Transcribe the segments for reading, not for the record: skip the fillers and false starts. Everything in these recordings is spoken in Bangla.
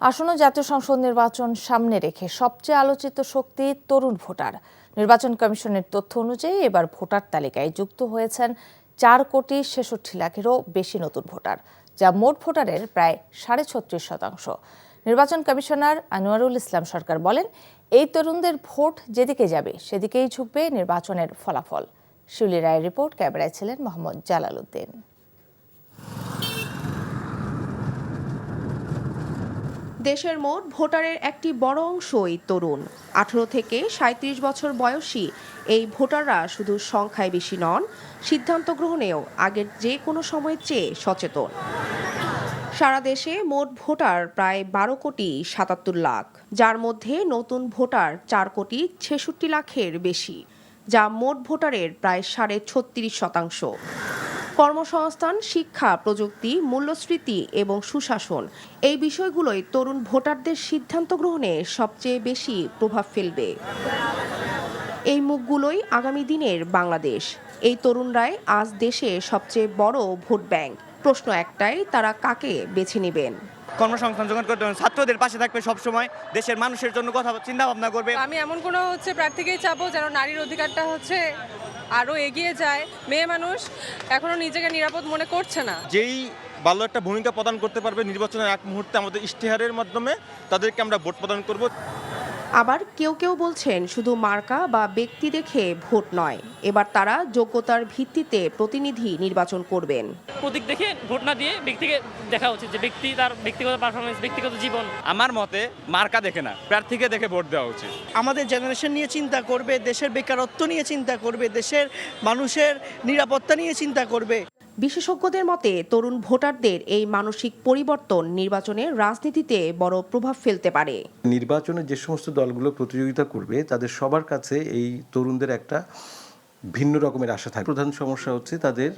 আসন্ন জাতীয় সংসদ নির্বাচন সামনে রেখে সবচেয়ে আলোচিত শক্তি তরুণ ভোটার। নির্বাচন কমিশনের তথ্য অনুযায়ী এবার ভোটার তালিকায় যুক্ত হয়েছেন 4,66,00,000-এরও বেশি নতুন ভোটার, যা মোট ভোটারের প্রায় 36.5%। নির্বাচন কমিশনার আনোয়ারুল ইসলাম সরকার বলেন, এই তরুণদের ভোট যেদিকে যাবে সেদিকেই ঝুঁকবে নির্বাচনের ফলাফল। শিউলি রায়ের রিপোর্ট, ক্যামেরায় ছিলেন মোহাম্মদ জালাল উদ্দিন। দেশের মোট ভোটারের একটি বড় অংশই তরুণ। 18 থেকে 37 বছর বয়সী এই ভোটাররা শুধু সংখ্যায় বেশি নন, সিদ্ধান্ত গ্রহণেও আগের যে কোনো সময়ের চেয়ে সচেতন। সারা দেশে মোট ভোটার প্রায় 12,77,00,000, যার মধ্যে নতুন ভোটার 4,66,00,000-এর বেশি, যা মোট ভোটারের প্রায় 36.5%। কর্মসংস্থান, শিক্ষা, প্রযুক্তি, মূল্যস্ফীতি এবং সুশাসন, এই বিষয়গুলোই তরুণ ভোটারদের সিদ্ধান্ত গ্রহণে সবচেয়ে বেশি প্রভাব ফেলবে। এই মুখগুলোই আগামী দিনের বাংলাদেশ। এই তরুণরাই আজ দেশে সবচেয়ে বড় ভোট ব্যাংক। প্রশ্ন একটাই, তারা কাকে বেছে নেবেন? কর্মসংস্থান যোগান করতে হবে, ছাত্রদের পাশে থাকবে, সবসময় দেশের মানুষের জন্য কথা চিন্তা ভাবনা করবে। আমি এমন কোনো প্রার্থীকেই চাবো যেন নারীর অধিকারটা আরও এগিয়ে যায়। মেয়ে মানুষ এখনো নিজেকে নিরাপদ মনে করছে না। যেই ভালো একটা ভূমিকা প্রদান করতে পারবে নির্বাচনের এক মুহূর্তে আমাদের ইশতেহারের মাধ্যমে তাদেরকে আমরা ভোট প্রদান করব। আবার কেউ কেউ বলছেন শুধু মার্কা বা ব্যক্তি দেখে ভোট নয়, এবার তারা যোগ্যতার ভিত্তিতে প্রতিনিধি নির্বাচন করবেন। প্রতীক দেখে ভোট না দিয়ে ব্যক্তিকে দেখা উচিত, যে ব্যক্তি তার ব্যক্তিগত পারফরমেন্স, ব্যক্তিগত জীবন। আমার মতে মার্কা দেখে না, প্রার্থীকে দেখে ভোট দেওয়া উচিত। আমাদের জেনারেশন নিয়ে চিন্তা করবে, দেশের বেকারত্ব নিয়ে চিন্তা করবে, দেশের মানুষের নিরাপত্তা নিয়ে চিন্তা করবে। বিশেষজ্ঞদের মতে তরুণ ভোটারদের এই মানসিক পরিবর্তন নির্বাচনের রাজনীতিতে বড় প্রভাব ফেলতে পারে। নির্বাচনে যে সমস্ত দলগুলো প্রতিযোগিতা করবে তাদের সবার কাছে এই তরুণদের একটা ভিন্ন রকমের আশা থাকে। প্রধান সমস্যা হচ্ছে তাদের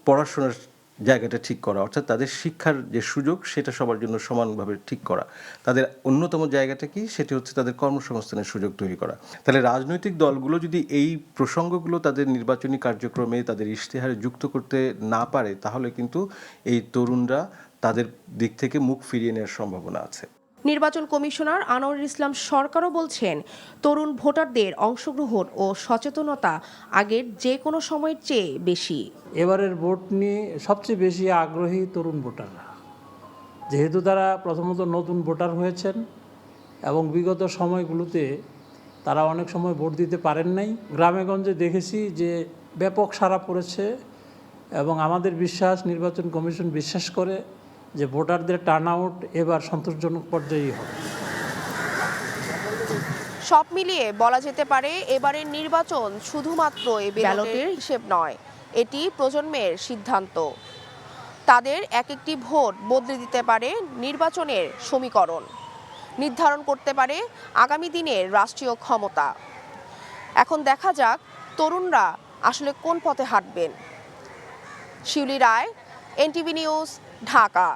পড়াশোনার জায়গাটা ঠিক করা, অর্থাৎ তাদের শিক্ষার যে সুযোগ সেটা সবার জন্য সমানভাবে ঠিক করা। তাদের অন্যতম জায়গাটা কি, সেটি হচ্ছে তাদের কর্মসংস্থানের সুযোগ তৈরি করা। তাহলে রাজনৈতিক দলগুলো যদি এই প্রসঙ্গগুলো তাদের নির্বাচনী কার্যক্রমে, তাদের ইশতেহারে যুক্ত করতে না পারে, তাহলে কিন্তু এই তরুণরা তাদের দিক থেকে মুখ ফিরিয়ে নেওয়ার সম্ভাবনা আছে। নির্বাচন কমিশনার আনোয়ারুল ইসলাম সরকারও বলছেন, তরুণ ভোটারদের অংশগ্রহণ ও সচেতনতা আগের যে কোনো সময়ের চেয়ে বেশি। এবারের ভোট নিয়ে সবচেয়ে বেশি আগ্রহী তরুণ ভোটাররা, যেহেতু তারা প্রথমত নতুন ভোটার হয়েছেন এবং বিগত সময়গুলোতে তারা অনেক সময় ভোট দিতে পারেন নাই। গ্রামে গঞ্জে দেখেছি যে ব্যাপক সাড়া পড়েছে এবং আমাদের বিশ্বাস, নির্বাচন কমিশন বিশ্বাস করে যে ভোটারদের টার্ন আউট এবার সন্তোষজনক পর্যায়েই হবে। সব মিলিয়ে বলা যেতে পারে এবারের নির্বাচন শুধুমাত্র ব্যালটের হিসেব নয়, এটি প্রজন্মের সিদ্ধান্ত। তাদের এক একটি ভোট বদলে দিতে পারে নির্বাচনের সমীকরণ, নির্ধারণ করতে পারে আগামী দিনের রাষ্ট্রীয় ক্ষমতা। এখন দেখা যাক তরুণরা আসলে কোন পথে হাঁটবেন। শিউলি রায়, এনটিভি নিউজ, ঢাকা।